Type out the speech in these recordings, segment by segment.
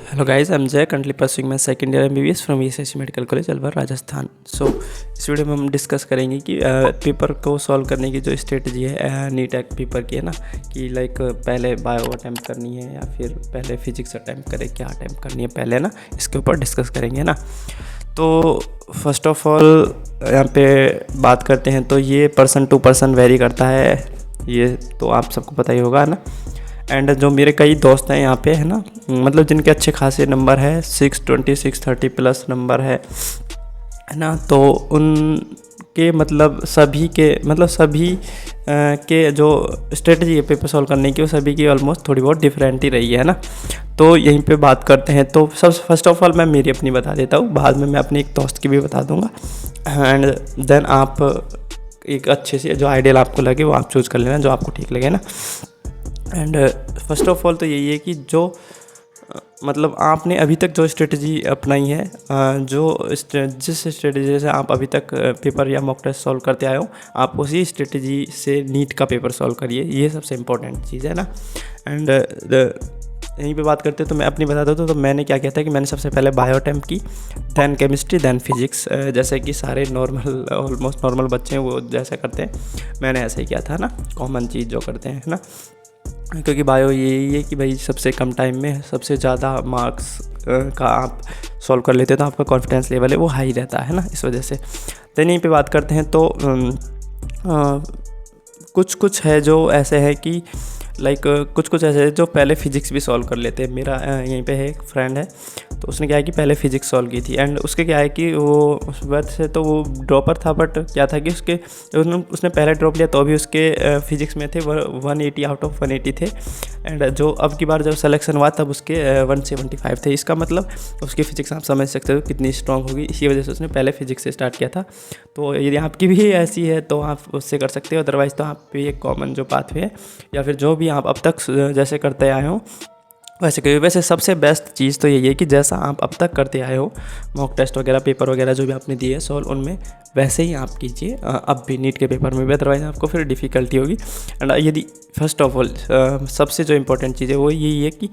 Hello guys, I'm Jay, currently pursuing my second year MBBS from ESIC medical college Alwar Rajasthan. इस video में हम discuss करेंगे कि paper को सॉल्व करने की जो स्ट्रेटजी है नीट एक्ट पेपर की है ना, कि लाइक पहले बायो अटैम्प्ट करनी है या फिर पहले फिजिक्स अटैम्प्ट करें, क्या अटैम्प्ट करनी है पहले ना, इसके ऊपर डिस्कस करेंगे ना। तो फर्स्ट ऑफ ऑल यहाँ पे बात करते हैं तो ये पर्सन टू पर्सन वेरी करता है, ये तो आप सबको पता ही होगा ना। एंड जो मेरे कई दोस्त हैं यहाँ पे है ना, मतलब जिनके अच्छे खासे नंबर है 620 630 प्लस नंबर है ना, तो उनके मतलब सभी के जो स्ट्रेटजी है पेपर सॉल्व करने की वो सभी की ऑलमोस्ट थोड़ी बहुत डिफरेंट ही रही है ना। तो यहीं पे बात करते हैं। तो सब फर्स्ट ऑफ ऑल मैं मेरी अपनी बता देता हूँ, बाद में मैं अपने एक दोस्त की भी बता दूँगा, एंड देन आप एक अच्छे से जो आइडियल आपको लगे वो आप चूज़ कर लेना, जो आपको ठीक लगे ना। एंड फर्स्ट ऑफ ऑल तो यही है कि जो मतलब आपने अभी तक जो स्ट्रेटजी अपनाई है, जिस स्ट्रेटजी से आप अभी तक पेपर या मॉक टेस्ट सॉल्व करते आए हो, आप उसी स्ट्रेटजी से नीट का पेपर सॉल्व करिए, ये सबसे इम्पोर्टेंट चीज़ है ना। एंड यहीं पे बात करते हैं तो मैं अपनी बताता हूँ। तो मैंने क्या किया था कि मैंने सबसे पहले बायो अटैम्प्ट की, दैन केमिस्ट्री, दैन फिजिक्स, जैसे कि सारे ऑलमोस्ट नॉर्मल बच्चे हैं वो जैसा करते हैं, मैंने ऐसा ही किया था ना, कॉमन चीज़ जो करते हैं ना। क्योंकि बायो यही है कि भाई सबसे कम टाइम में सबसे ज़्यादा मार्क्स का आप सॉल्व कर लेते हैं, तो आपका कॉन्फिडेंस लेवल है वो हाई रहता है ना, इस वजह से। तो यहीं पे बात करते हैं तो कुछ है जो ऐसे है कि लाइक कुछ ऐसे है जो पहले फिजिक्स भी सॉल्व कर लेते हैं। मेरा यहीं पे है एक फ्रेंड है, तो उसने क्या है कि पहले फिजिक्स सॉल्व की थी, एंड उसके क्या है कि वो उस वक्त से तो वो ड्रॉपर था, बट क्या था कि उसने पहले ड्रॉप लिया तो अभी उसके फिजिक्स में थे 180 आउट ऑफ 180 थे, एंड जो अब की बार जब सिलेक्शन हुआ तब उसके 175 थे। इसका मतलब उसकी फिजिक्स आप समझ सकते हो कितनी स्ट्रॉन्ग होगी, इसी वजह से उसने पहले फिजिक्स से स्टार्ट किया था। तो यदि आपकी भी ऐसी है तो आप उससे कर सकते हो, अदरवाइज़ तो आप पे एक कॉमन जो पाथवे है या फिर जो भी आप अब तक जैसे करते आए हो वैसे करिए। वैसे सबसे बेस्ट चीज़ तो यही है कि जैसा आप अब तक करते आए हो, मॉक टेस्ट वगैरह पेपर वगैरह जो भी आपने दिए सॉल्व, उनमें वैसे ही आप कीजिए अब भी नीट के पेपर में भी, अदरवाइज़ आपको फिर डिफ़िकल्टी होगी। एंड यदि फर्स्ट ऑफ ऑल सबसे जो इंपॉर्टेंट चीज़ है वो यही है कि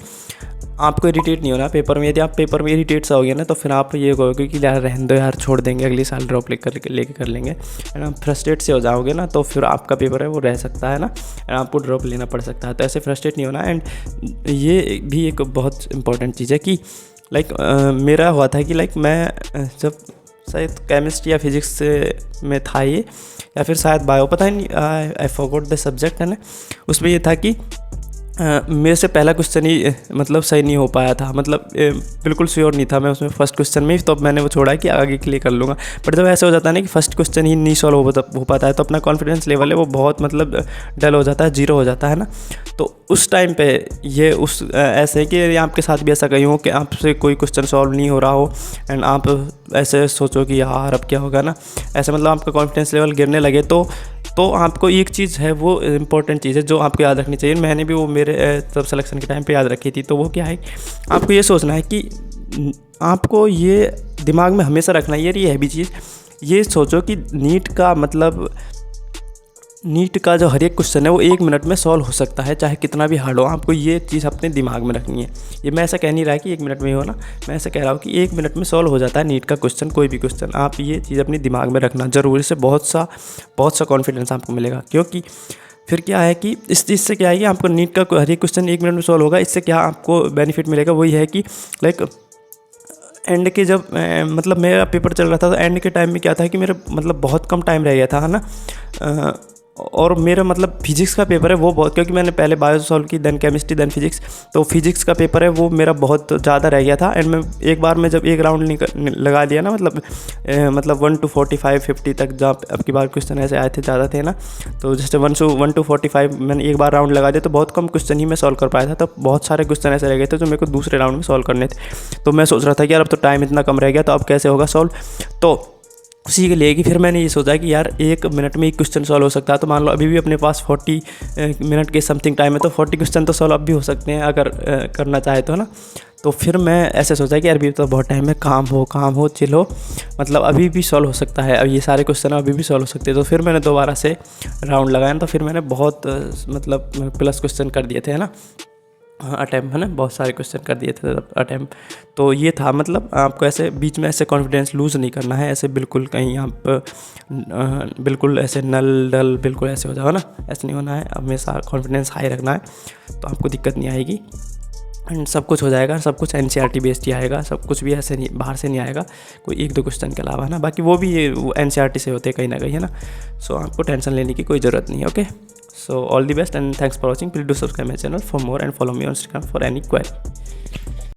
आपको इरिटेट नहीं होना पेपर में। यदि आप पेपर में इरिटेट सा हो गया ना, तो फिर आप ये कहोगे कि यार रहने दो यार, छोड़ देंगे, अगले साल ड्रॉप लेके कर लेंगे, एंड आप फ्रस्ट्रेट से हो जाओगे ना, तो फिर आपका पेपर है वो रह सकता है ना, एंड आपको ड्रॉप लेना पड़ सकता है। तो ऐसे फ्रस्ट्रेट नहीं होना। एंड ये भी एक बहुत इंपॉर्टेंट चीज़ है कि लाइक मेरा हुआ था कि लाइक मैं जब शायद केमिस्ट्री या फिजिक्स में था ये, या फिर शायद बायो, पता नहीं, आई फॉरगॉट द सब्जेक्ट है ना, उसमें ये था कि मेरे से पहला क्वेश्चन ही मतलब सही नहीं हो पाया था, मतलब बिल्कुल श्योर नहीं था मैं उसमें फर्स्ट क्वेश्चन में ही, तो मैंने वो छोड़ा कि आगे के लिए कर लूँगा। बट जब ऐसे हो जाता है ना कि फर्स्ट क्वेश्चन ही नहीं सॉल्व हो पाता है, तो अपना कॉन्फिडेंस लेवल है वो बहुत मतलब डल हो जाता है, जीरो हो जाता है ना। तो उस टाइम पे ये ऐसे है कि आपके साथ भी ऐसा कहीं हो कि आपसे कोई क्वेश्चन सॉल्व नहीं हो रहा हो, एंड आप ऐसे सोचो कि यार अब क्या होगा ना, ऐसे मतलब आपका कॉन्फिडेंस लेवल गिरने लगे, तो आपको एक चीज़ है वो इम्पोर्टेंट चीज़ है जो आपको याद रखनी चाहिए। मैंने भी वो मेरे तब सिलेक्शन के टाइम पे याद रखी थी। तो वो क्या है, आपको ये सोचना है कि आपको ये दिमाग में हमेशा रखना है, ये है भी चीज़, ये सोचो कि नीट का जो हर एक क्वेश्चन है वो 1 मिनट में सॉल्व हो सकता है, चाहे कितना भी हार्ड हो। आपको ये चीज़ अपने दिमाग में रखनी है। ये मैं ऐसा कह नहीं रहा कि 1 मिनट में ही हो ना, मैं ऐसा कह रहा हूँ कि 1 मिनट में सॉल्व हो जाता है नीट का क्वेश्चन, कोई भी क्वेश्चन। आप ये चीज़ अपने दिमाग में रखना ज़रूरी से बहुत सा कॉन्फिडेंस आपको मिलेगा। क्योंकि फिर क्या है कि इस चीज़ से क्या है कि आपको नीट का हर एक क्वेश्चन 1 मिनट में सॉल्व होगा। इससे क्या आपको बेनिफिट मिलेगा, वही है कि लाइक एंड के जब मतलब मेरा पेपर चल रहा था, तो एंड के टाइम में क्या था कि मेरा मतलब बहुत कम टाइम रह गया था, है ना। और मेरा मतलब फिजिक्स का पेपर है वो बहुत, क्योंकि मैंने पहले बायो सॉल्व की, देन केमिस्ट्री, देन फिजिक्स, तो फिजिक्स का पेपर है वो मेरा बहुत ज़्यादा रह गया था। एंड मैं एक बार में जब एक राउंड लगा दिया ना, मतलब 1 to 45 50 तक, जब अब की बार क्वेश्चन ऐसे आए थे, ज़्यादा थे ना, तो जैसे 1 to 45 मैंने एक बार राउंड लगा दिया, तो बहुत कम क्वेश्चन ही मैं सॉल्व कर पाया था। तब बहुत सारे क्वेश्चन ऐसे रह गए थे जो मेरे को दूसरे राउंड में सॉल्व करने थे। तो मैं सोच रहा था कि यार अब तो टाइम इतना कम रह गया, तो अब कैसे होगा सॉल्व। तो उसी के लिए कि फिर मैंने ये सोचा कि यार 1 मिनट में एक क्वेश्चन सॉल्व हो सकता है। तो मान लो अभी भी अपने पास 40 मिनट के समथिंग टाइम है, तो 40 क्वेश्चन तो सॉल्व अब भी हो सकते हैं अगर करना चाहे तो ना। तो फिर मैं ऐसे सोचा कि यार अभी तो बहुत टाइम है, काम हो चिल हो, मतलब अभी भी सॉल्व हो सकता है, अब ये सारे क्वेश्चन अभी भी सॉल्व हो सकते हैं। तो फिर मैंने दोबारा से राउंड लगाया, तो फिर मैंने बहुत मतलब प्लस क्वेश्चन कर दिए थे, है ना। अटैम्प्ट है ना, बहुत सारे क्वेश्चन कर दिए थे अटैम्प्ट। तो ये था, मतलब आपको ऐसे बीच में ऐसे कॉन्फिडेंस लूज़ नहीं करना है, ऐसे बिल्कुल कहीं आप बिल्कुल ऐसे नल डल बिल्कुल ऐसे हो जाओ ना, ऐसे नहीं होना है, हमेशा कॉन्फिडेंस हाई रखना है, तो आपको दिक्कत नहीं आएगी एंड सब कुछ हो जाएगा। सब कुछ NCERT बेस्ड ही आएगा, सब कुछ भी ऐसे नहीं, बाहर से नहीं आएगा कोई 1-2 क्वेश्चन के अलावा ना, बाकी वो भी NCERT से होते हैं कहीं ना कहीं, है ना। सो आपको टेंशन लेने की कोई ज़रूरत नहीं है। Okay, so all the best and thanks for watching. Please do subscribe my channel for more and follow me on Instagram for any query.